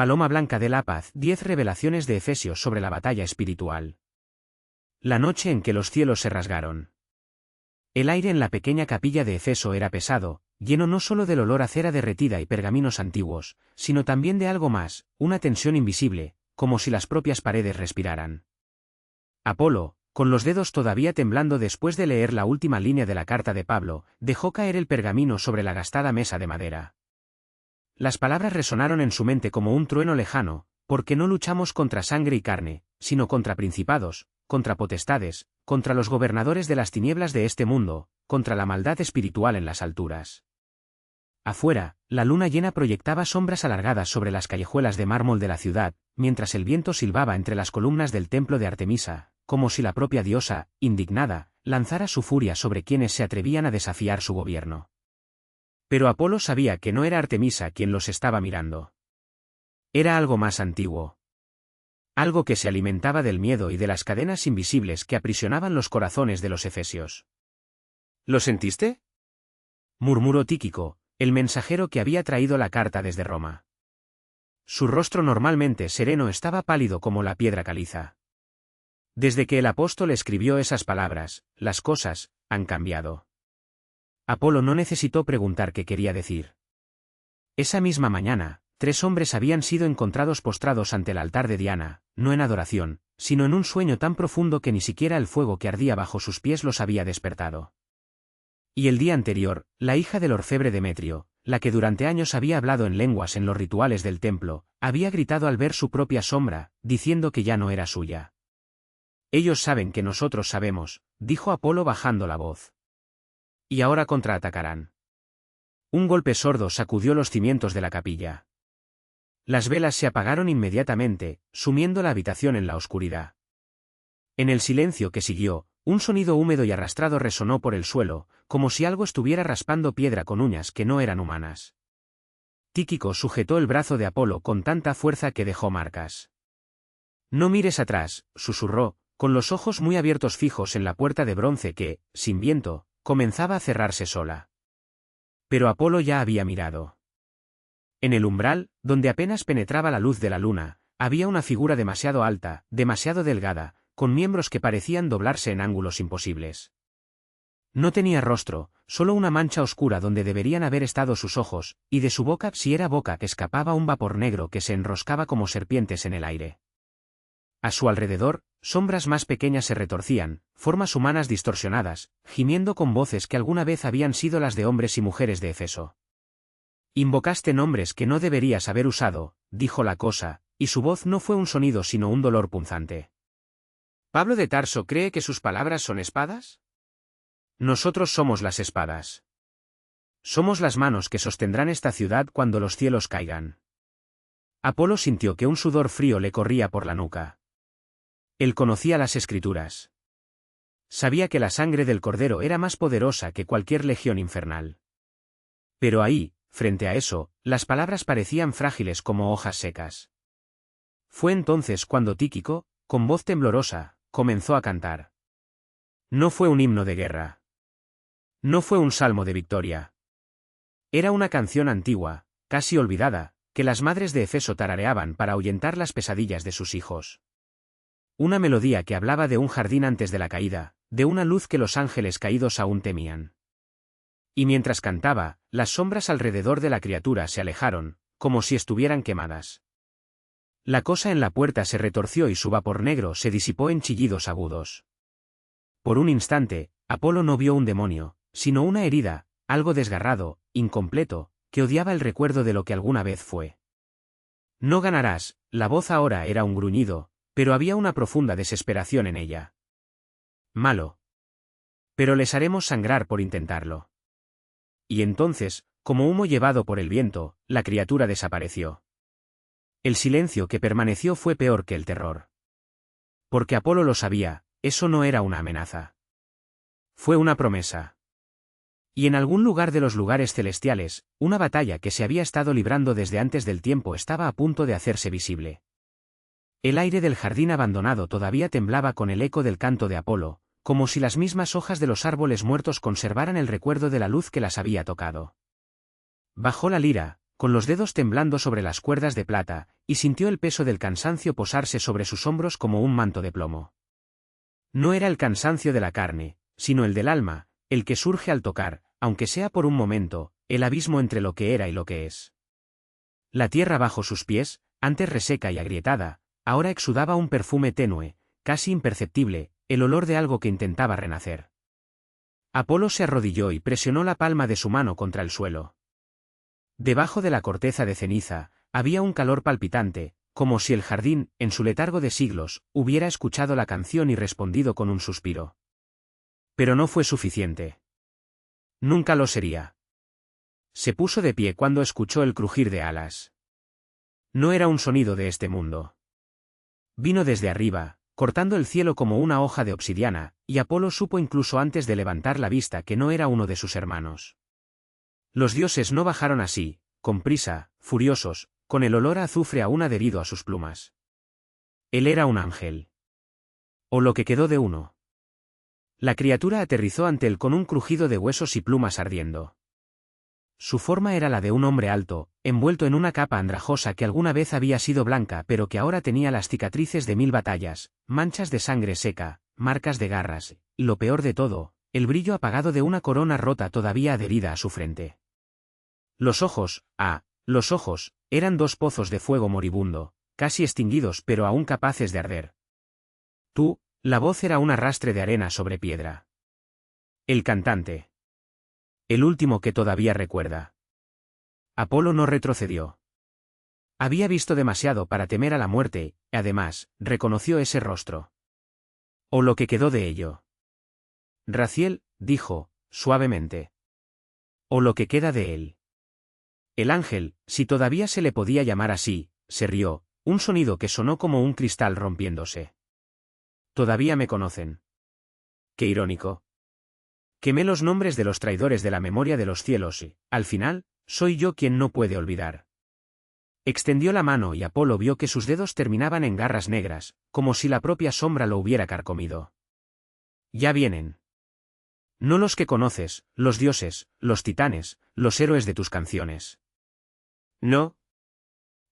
Paloma blanca de la paz, 10 revelaciones de Efesios sobre la batalla espiritual. La noche en que los cielos se rasgaron. El aire en la pequeña capilla de Efeso era pesado, lleno no solo del olor a cera derretida y pergaminos antiguos, sino también de algo más, una tensión invisible, como si las propias paredes respiraran. Apolo, con los dedos todavía temblando después de leer la última línea de la carta de Pablo, dejó caer el pergamino sobre la gastada mesa de madera. Las palabras resonaron en su mente como un trueno lejano, porque no luchamos contra sangre y carne, sino contra principados, contra potestades, contra los gobernadores de las tinieblas de este mundo, contra la maldad espiritual en las alturas. Afuera, la luna llena proyectaba sombras alargadas sobre las callejuelas de mármol de la ciudad, mientras el viento silbaba entre las columnas del templo de Artemisa, como si la propia diosa, indignada, lanzara su furia sobre quienes se atrevían a desafiar su gobierno. Pero Apolo sabía que no era Artemisa quien los estaba mirando. Era algo más antiguo. Algo que se alimentaba del miedo y de las cadenas invisibles que aprisionaban los corazones de los efesios. ¿Lo sentiste?, murmuró Tíquico, el mensajero que había traído la carta desde Roma. Su rostro normalmente sereno estaba pálido como la piedra caliza. Desde que el apóstol escribió esas palabras, las cosas han cambiado. Apolo no necesitó preguntar qué quería decir. Esa misma mañana, 3 hombres habían sido encontrados postrados ante el altar de Diana, no en adoración, sino en un sueño tan profundo que ni siquiera el fuego que ardía bajo sus pies los había despertado. Y el día anterior, la hija del orfebre Demetrio, la que durante años había hablado en lenguas en los rituales del templo, había gritado al ver su propia sombra, diciendo que ya no era suya. Ellos saben que nosotros sabemos, dijo Apolo bajando la voz. Y ahora contraatacarán. Un golpe sordo sacudió los cimientos de la capilla. Las velas se apagaron inmediatamente, sumiendo la habitación en la oscuridad. En el silencio que siguió, un sonido húmedo y arrastrado resonó por el suelo, como si algo estuviera raspando piedra con uñas que no eran humanas. Tíquico sujetó el brazo de Apolo con tanta fuerza que dejó marcas. No mires atrás, susurró, con los ojos muy abiertos fijos en la puerta de bronce que, sin viento, comenzaba a cerrarse sola. Pero Apolo ya había mirado. En el umbral, donde apenas penetraba la luz de la luna, había una figura demasiado alta, demasiado delgada, con miembros que parecían doblarse en ángulos imposibles. No tenía rostro, solo una mancha oscura donde deberían haber estado sus ojos, y de su boca, si era boca, escapaba un vapor negro que se enroscaba como serpientes en el aire. A su alrededor, sombras más pequeñas se retorcían, formas humanas distorsionadas, gimiendo con voces que alguna vez habían sido las de hombres y mujeres de Efeso. Invocaste nombres que no deberías haber usado, dijo la cosa, y su voz no fue un sonido sino un dolor punzante. ¿Pablo de Tarso cree que sus palabras son espadas? Nosotros somos las espadas. Somos las manos que sostendrán esta ciudad cuando los cielos caigan. Apolo sintió que un sudor frío le corría por la nuca. Él conocía las Escrituras. Sabía que la sangre del Cordero era más poderosa que cualquier legión infernal. Pero ahí, frente a eso, las palabras parecían frágiles como hojas secas. Fue entonces cuando Tíquico, con voz temblorosa, comenzó a cantar. No fue un himno de guerra. No fue un salmo de victoria. Era una canción antigua, casi olvidada, que las madres de Efeso tarareaban para ahuyentar las pesadillas de sus hijos. Una melodía que hablaba de un jardín antes de la caída, de una luz que los ángeles caídos aún temían. Y mientras cantaba, las sombras alrededor de la criatura se alejaron, como si estuvieran quemadas. La cosa en la puerta se retorció y su vapor negro se disipó en chillidos agudos. Por un instante, Apolo no vio un demonio, sino una herida, algo desgarrado, incompleto, que odiaba el recuerdo de lo que alguna vez fue. No ganarás, la voz ahora era un gruñido, pero había una profunda desesperación en ella. Malo. Pero les haremos sangrar por intentarlo. Y entonces, como humo llevado por el viento, la criatura desapareció. El silencio que permaneció fue peor que el terror. Porque Apolo lo sabía, eso no era una amenaza. Fue una promesa. Y en algún lugar de los lugares celestiales, una batalla que se había estado librando desde antes del tiempo estaba a punto de hacerse visible. El aire del jardín abandonado todavía temblaba con el eco del canto de Apolo, como si las mismas hojas de los árboles muertos conservaran el recuerdo de la luz que las había tocado. Bajó la lira, con los dedos temblando sobre las cuerdas de plata, y sintió el peso del cansancio posarse sobre sus hombros como un manto de plomo. No era el cansancio de la carne, sino el del alma, el que surge al tocar, aunque sea por un momento, el abismo entre lo que era y lo que es. La tierra bajo sus pies, antes reseca y agrietada, ahora exudaba un perfume tenue, casi imperceptible, el olor de algo que intentaba renacer. Apolo se arrodilló y presionó la palma de su mano contra el suelo. Debajo de la corteza de ceniza, había un calor palpitante, como si el jardín, en su letargo de siglos, hubiera escuchado la canción y respondido con un suspiro. Pero no fue suficiente. Nunca lo sería. Se puso de pie cuando escuchó el crujir de alas. No era un sonido de este mundo. Vino desde arriba, cortando el cielo como una hoja de obsidiana, y Apolo supo incluso antes de levantar la vista que no era uno de sus hermanos. Los dioses no bajaron así, con prisa, furiosos, con el olor a azufre aún adherido a sus plumas. Él era un ángel. O lo que quedó de uno. La criatura aterrizó ante él con un crujido de huesos y plumas ardiendo. Su forma era la de un hombre alto, envuelto en una capa andrajosa que alguna vez había sido blanca pero que ahora tenía las cicatrices de 1000 batallas, manchas de sangre seca, marcas de garras, y lo peor de todo, el brillo apagado de una corona rota todavía adherida a su frente. Los ojos, eran 2 pozos de fuego moribundo, casi extinguidos pero aún capaces de arder. La voz era un arrastre de arena sobre piedra. El cantante. El último que todavía recuerda. Apolo no retrocedió. Había visto demasiado para temer a la muerte, y además, reconoció ese rostro. O lo que quedó de ello. Raziel, dijo, suavemente. O lo que queda de él. El ángel, si todavía se le podía llamar así, se rió, un sonido que sonó como un cristal rompiéndose. Todavía me conocen. Qué irónico. Quemé los nombres de los traidores de la memoria de los cielos y, al final, soy yo quien no puede olvidar. Extendió la mano y Apolo vio que sus dedos terminaban en garras negras, como si la propia sombra lo hubiera carcomido. Ya vienen. No los que conoces, los dioses, los titanes, los héroes de tus canciones. No.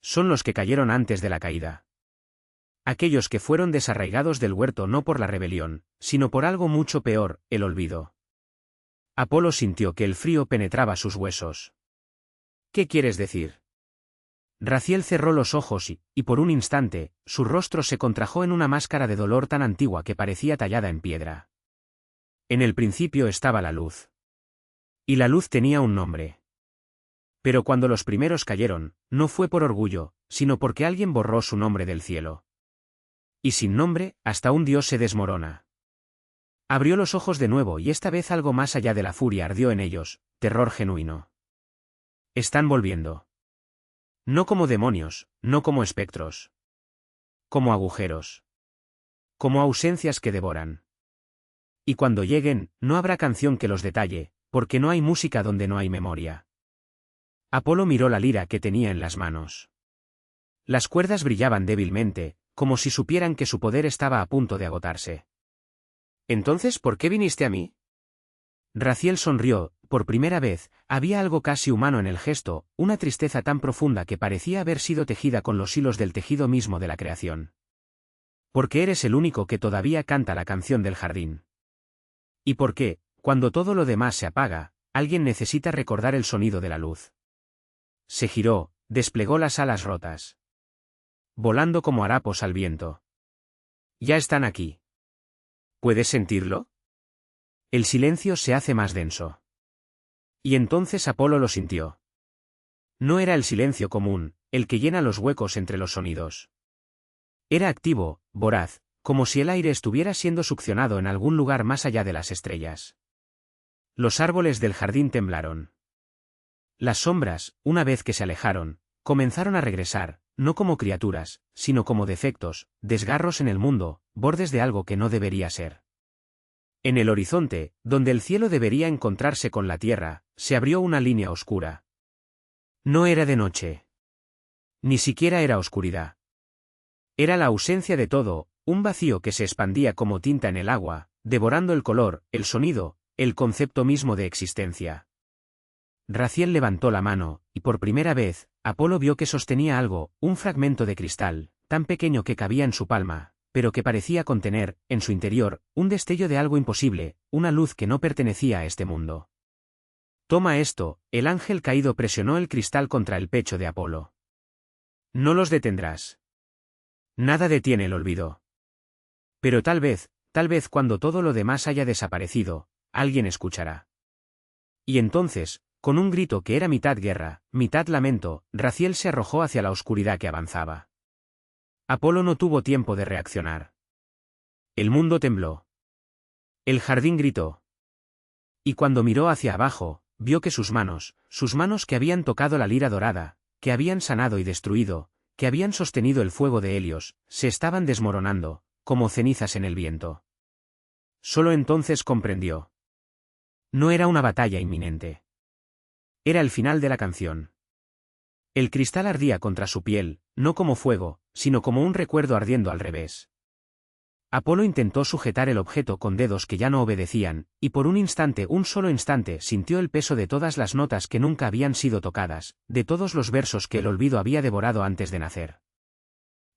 Son los que cayeron antes de la caída. Aquellos que fueron desarraigados del huerto no por la rebelión, sino por algo mucho peor, el olvido. Apolo sintió que el frío penetraba sus huesos. ¿Qué quieres decir? Raziel cerró los ojos y por un instante, su rostro se contrajo en una máscara de dolor tan antigua que parecía tallada en piedra. En el principio estaba la luz. Y la luz tenía un nombre. Pero cuando los primeros cayeron, no fue por orgullo, sino porque alguien borró su nombre del cielo. Y sin nombre, hasta un dios se desmorona. Abrió los ojos de nuevo y esta vez algo más allá de la furia ardió en ellos, terror genuino. Están volviendo. No como demonios, no como espectros. Como agujeros. Como ausencias que devoran. Y cuando lleguen, no habrá canción que los detalle, porque no hay música donde no hay memoria. Apolo miró la lira que tenía en las manos. Las cuerdas brillaban débilmente, como si supieran que su poder estaba a punto de agotarse. ¿Entonces por qué viniste a mí? Raziel sonrió, por primera vez, había algo casi humano en el gesto, una tristeza tan profunda que parecía haber sido tejida con los hilos del tejido mismo de la creación. Porque eres el único que todavía canta la canción del jardín. Y porque, cuando todo lo demás se apaga, alguien necesita recordar el sonido de la luz. Se giró, desplegó las alas rotas. Volando como harapos al viento. Ya están aquí. ¿Puedes sentirlo? El silencio se hace más denso. Y entonces Apolo lo sintió. No era el silencio común, el que llena los huecos entre los sonidos. Era activo, voraz, como si el aire estuviera siendo succionado en algún lugar más allá de las estrellas. Los árboles del jardín temblaron. Las sombras, una vez que se alejaron, comenzaron a regresar, no como criaturas, sino como defectos, desgarros en el mundo, bordes de algo que no debería ser. En el horizonte, donde el cielo debería encontrarse con la tierra, se abrió una línea oscura. No era de noche. Ni siquiera era oscuridad. Era la ausencia de todo, un vacío que se expandía como tinta en el agua, devorando el color, el sonido, el concepto mismo de existencia. Raziel levantó la mano, y por primera vez, Apolo vio que sostenía algo, un fragmento de cristal, tan pequeño que cabía en su palma, pero que parecía contener, en su interior, un destello de algo imposible, una luz que no pertenecía a este mundo. «Toma esto», el ángel caído presionó el cristal contra el pecho de Apolo. «No los detendrás. Nada detiene el olvido. Pero tal vez cuando todo lo demás haya desaparecido, alguien escuchará». Y entonces, con un grito que era mitad guerra, mitad lamento, Raziel se arrojó hacia la oscuridad que avanzaba. Apolo no tuvo tiempo de reaccionar. El mundo tembló. El jardín gritó. Y cuando miró hacia abajo, vio que sus manos que habían tocado la lira dorada, que habían sanado y destruido, que habían sostenido el fuego de Helios, se estaban desmoronando, como cenizas en el viento. Solo entonces comprendió. No era una batalla inminente. Era el final de la canción. El cristal ardía contra su piel, no como fuego, sino como un recuerdo ardiendo al revés. Apolo intentó sujetar el objeto con dedos que ya no obedecían, y por un solo instante, sintió el peso de todas las notas que nunca habían sido tocadas, de todos los versos que el olvido había devorado antes de nacer.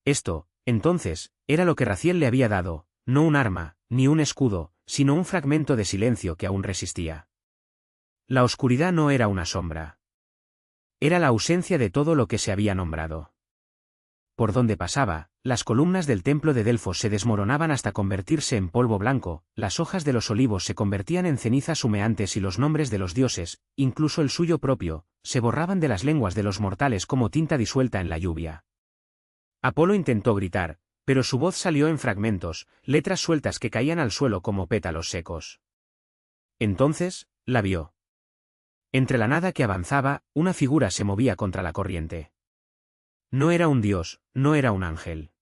Esto, entonces, era lo que Raziel le había dado, no un arma, ni un escudo, sino un fragmento de silencio que aún resistía. La oscuridad no era una sombra. Era la ausencia de todo lo que se había nombrado. Por donde pasaba, las columnas del templo de Delfos se desmoronaban hasta convertirse en polvo blanco, las hojas de los olivos se convertían en cenizas humeantes y los nombres de los dioses, incluso el suyo propio, se borraban de las lenguas de los mortales como tinta disuelta en la lluvia. Apolo intentó gritar, pero su voz salió en fragmentos, letras sueltas que caían al suelo como pétalos secos. Entonces, la vio. Entre la nada que avanzaba, una figura se movía contra la corriente. No era un dios, no era un ángel.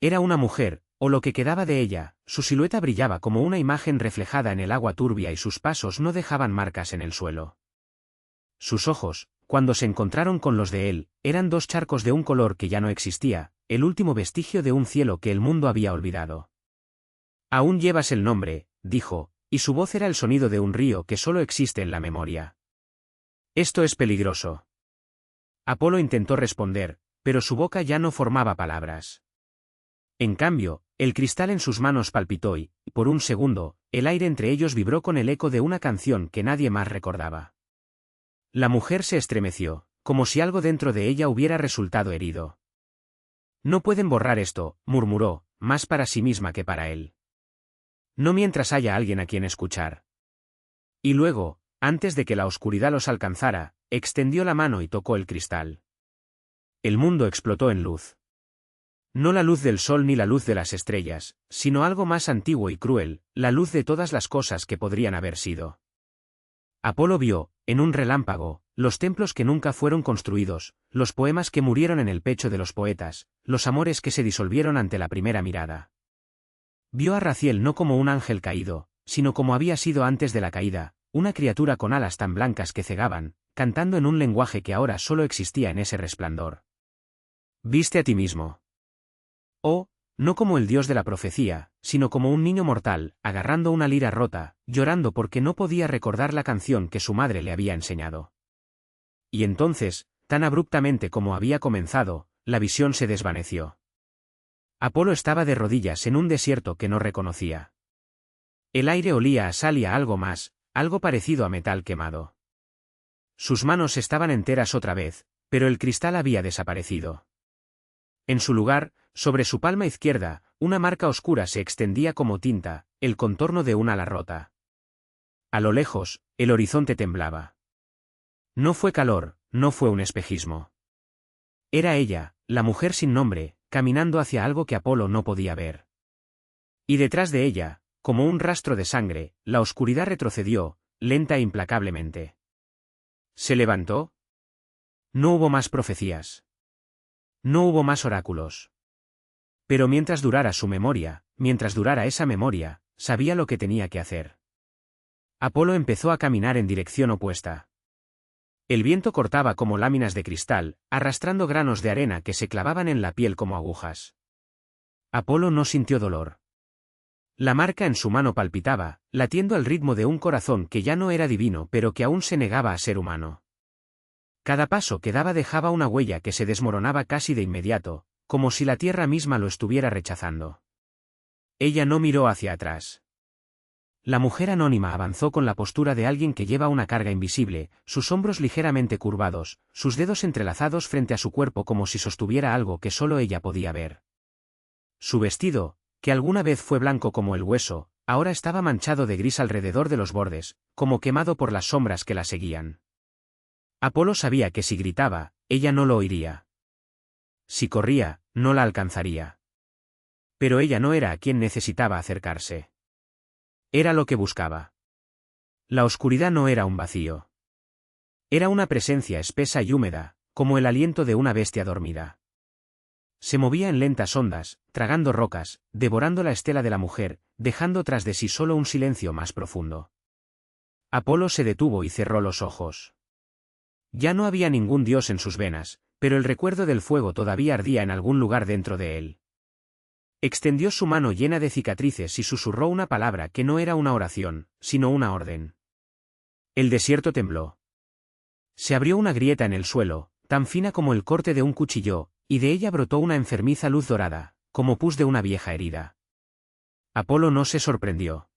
Era una mujer, o lo que quedaba de ella, su silueta brillaba como una imagen reflejada en el agua turbia y sus pasos no dejaban marcas en el suelo. Sus ojos, cuando se encontraron con los de él, eran dos charcos de un color que ya no existía, el último vestigio de un cielo que el mundo había olvidado. «Aún llevas el nombre», dijo, y su voz era el sonido de un río que solo existe en la memoria. «Esto es peligroso». Apolo intentó responder, pero su boca ya no formaba palabras. En cambio, el cristal en sus manos palpitó y, por un segundo, el aire entre ellos vibró con el eco de una canción que nadie más recordaba. La mujer se estremeció, como si algo dentro de ella hubiera resultado herido. «No pueden borrar esto», murmuró, más para sí misma que para él. «No mientras haya alguien a quien escuchar». Y luego, antes de que la oscuridad los alcanzara, extendió la mano y tocó el cristal. El mundo explotó en luz. No la luz del sol ni la luz de las estrellas, sino algo más antiguo y cruel, la luz de todas las cosas que podrían haber sido. Apolo vio, en un relámpago, los templos que nunca fueron construidos, los poemas que murieron en el pecho de los poetas, los amores que se disolvieron ante la primera mirada. Vio a Raziel no como un ángel caído, sino como había sido antes de la caída, una criatura con alas tan blancas que cegaban, cantando en un lenguaje que ahora solo existía en ese resplandor. «Viste a ti mismo». Oh, no como el dios de la profecía, sino como un niño mortal, agarrando una lira rota, llorando porque no podía recordar la canción que su madre le había enseñado. Y entonces, tan abruptamente como había comenzado, la visión se desvaneció. Apolo estaba de rodillas en un desierto que no reconocía. El aire olía a sal y a algo más, algo parecido a metal quemado. Sus manos estaban enteras otra vez, pero el cristal había desaparecido. En su lugar, sobre su palma izquierda, una marca oscura se extendía como tinta, el contorno de un ala rota. A lo lejos, el horizonte temblaba. No fue calor, no fue un espejismo. Era ella, la mujer sin nombre, caminando hacia algo que Apolo no podía ver. Y detrás de ella, como un rastro de sangre, la oscuridad retrocedió, lenta e implacablemente. ¿Se levantó? No hubo más profecías. No hubo más oráculos. Pero mientras durara su memoria, mientras durara esa memoria, sabía lo que tenía que hacer. Apolo empezó a caminar en dirección opuesta. El viento cortaba como láminas de cristal, arrastrando granos de arena que se clavaban en la piel como agujas. Apolo no sintió dolor. La marca en su mano palpitaba, latiendo al ritmo de un corazón que ya no era divino pero que aún se negaba a ser humano. Cada paso que daba dejaba una huella que se desmoronaba casi de inmediato, como si la tierra misma lo estuviera rechazando. Ella no miró hacia atrás. La mujer anónima avanzó con la postura de alguien que lleva una carga invisible, sus hombros ligeramente curvados, sus dedos entrelazados frente a su cuerpo como si sostuviera algo que solo ella podía ver. Su vestido, que alguna vez fue blanco como el hueso, ahora estaba manchado de gris alrededor de los bordes, como quemado por las sombras que la seguían. Apolo sabía que si gritaba, ella no lo oiría. Si corría, no la alcanzaría. Pero ella no era a quien necesitaba acercarse. Era lo que buscaba. La oscuridad no era un vacío. Era una presencia espesa y húmeda, como el aliento de una bestia dormida. Se movía en lentas ondas, tragando rocas, devorando la estela de la mujer, dejando tras de sí solo un silencio más profundo. Apolo se detuvo y cerró los ojos. Ya no había ningún dios en sus venas, pero el recuerdo del fuego todavía ardía en algún lugar dentro de él. Extendió su mano llena de cicatrices y susurró una palabra que no era una oración, sino una orden. El desierto tembló. Se abrió una grieta en el suelo, tan fina como el corte de un cuchillo, y de ella brotó una enfermiza luz dorada, como pus de una vieja herida. Apolo no se sorprendió.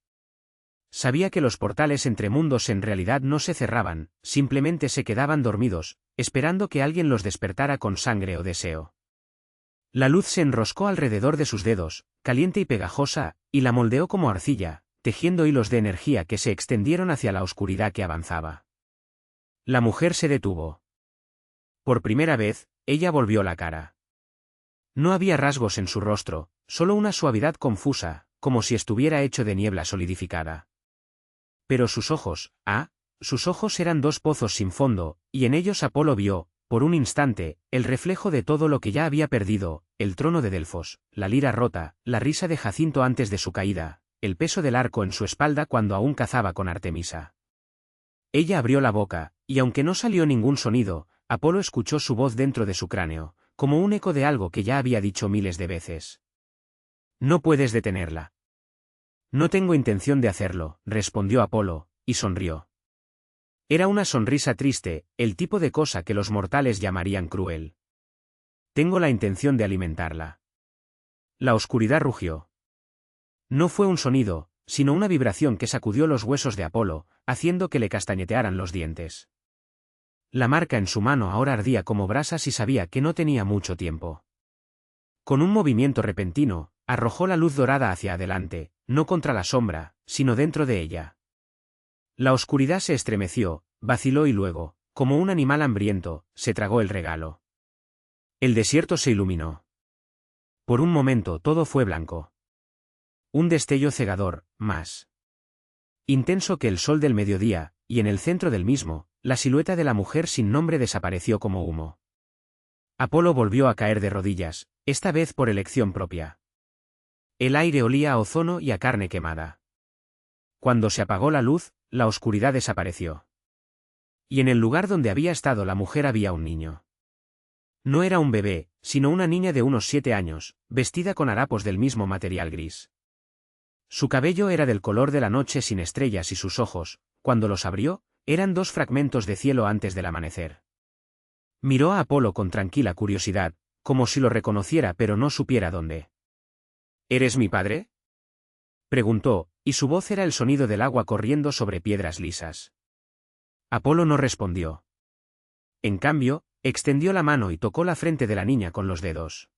Sabía que los portales entre mundos en realidad no se cerraban, simplemente se quedaban dormidos, esperando que alguien los despertara con sangre o deseo. La luz se enroscó alrededor de sus dedos, caliente y pegajosa, y la moldeó como arcilla, tejiendo hilos de energía que se extendieron hacia la oscuridad que avanzaba. La mujer se detuvo. Por primera vez, ella volvió la cara. No había rasgos en su rostro, solo una suavidad confusa, como si estuviera hecho de niebla solidificada. Pero sus ojos, sus ojos eran dos pozos sin fondo, y en ellos Apolo vio, por un instante, el reflejo de todo lo que ya había perdido, el trono de Delfos, la lira rota, la risa de Jacinto antes de su caída, el peso del arco en su espalda cuando aún cazaba con Artemisa. Ella abrió la boca, y aunque no salió ningún sonido, Apolo escuchó su voz dentro de su cráneo, como un eco de algo que ya había dicho miles de veces. No puedes detenerla. No tengo intención de hacerlo, respondió Apolo, y sonrió. Era una sonrisa triste, el tipo de cosa que los mortales llamarían cruel. Tengo la intención de alimentarla. La oscuridad rugió. No fue un sonido, sino una vibración que sacudió los huesos de Apolo, haciendo que le castañetearan los dientes. La marca en su mano ahora ardía como brasas y sabía que no tenía mucho tiempo. Con un movimiento repentino, arrojó la luz dorada hacia adelante, no contra la sombra, sino dentro de ella. La oscuridad se estremeció, vaciló y luego, como un animal hambriento, se tragó el regalo. El desierto se iluminó. Por un momento todo fue blanco. Un destello cegador, más intenso que el sol del mediodía, y en el centro del mismo, la silueta de la mujer sin nombre desapareció como humo. Apolo volvió a caer de rodillas, esta vez por elección propia. El aire olía a ozono y a carne quemada. Cuando se apagó la luz, la oscuridad desapareció. Y en el lugar donde había estado la mujer había un niño. No era un bebé, sino una niña de unos 7 años, vestida con harapos del mismo material gris. Su cabello era del color de la noche sin estrellas y sus ojos, cuando los abrió, eran 2 fragmentos de cielo antes del amanecer. Miró a Apolo con tranquila curiosidad, como si lo reconociera pero no supiera dónde. ¿Eres mi padre?, preguntó, y su voz era el sonido del agua corriendo sobre piedras lisas. Apolo no respondió. En cambio, extendió la mano y tocó la frente de la niña con los dedos.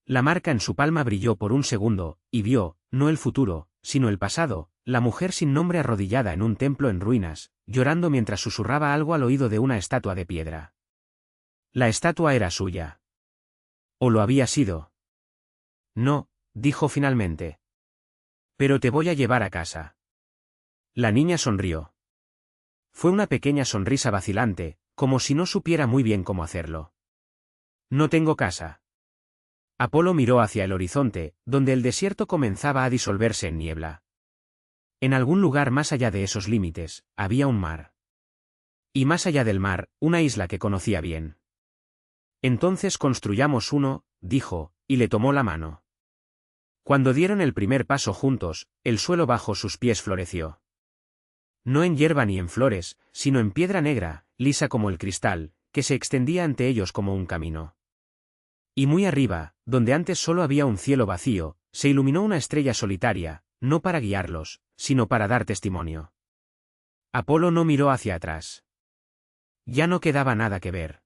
La marca en su palma brilló por un segundo, y vio, no el futuro, sino el pasado, la mujer sin nombre arrodillada en un templo en ruinas, llorando mientras susurraba algo al oído de una estatua de piedra. La estatua era suya. ¿O lo había sido? No, dijo finalmente. Pero te voy a llevar a casa. La niña sonrió. Fue una pequeña sonrisa vacilante, como si no supiera muy bien cómo hacerlo. No tengo casa. Apolo miró hacia el horizonte, donde el desierto comenzaba a disolverse en niebla. En algún lugar más allá de esos límites, había un mar. Y más allá del mar, una isla que conocía bien. Entonces construyamos uno, dijo, y le tomó la mano. Cuando dieron el primer paso juntos, el suelo bajo sus pies floreció. No en hierba ni en flores, sino en piedra negra, lisa como el cristal, que se extendía ante ellos como un camino. Y muy arriba, donde antes solo había un cielo vacío, se iluminó una estrella solitaria, no para guiarlos, sino para dar testimonio. Apolo no miró hacia atrás. Ya no quedaba nada que ver.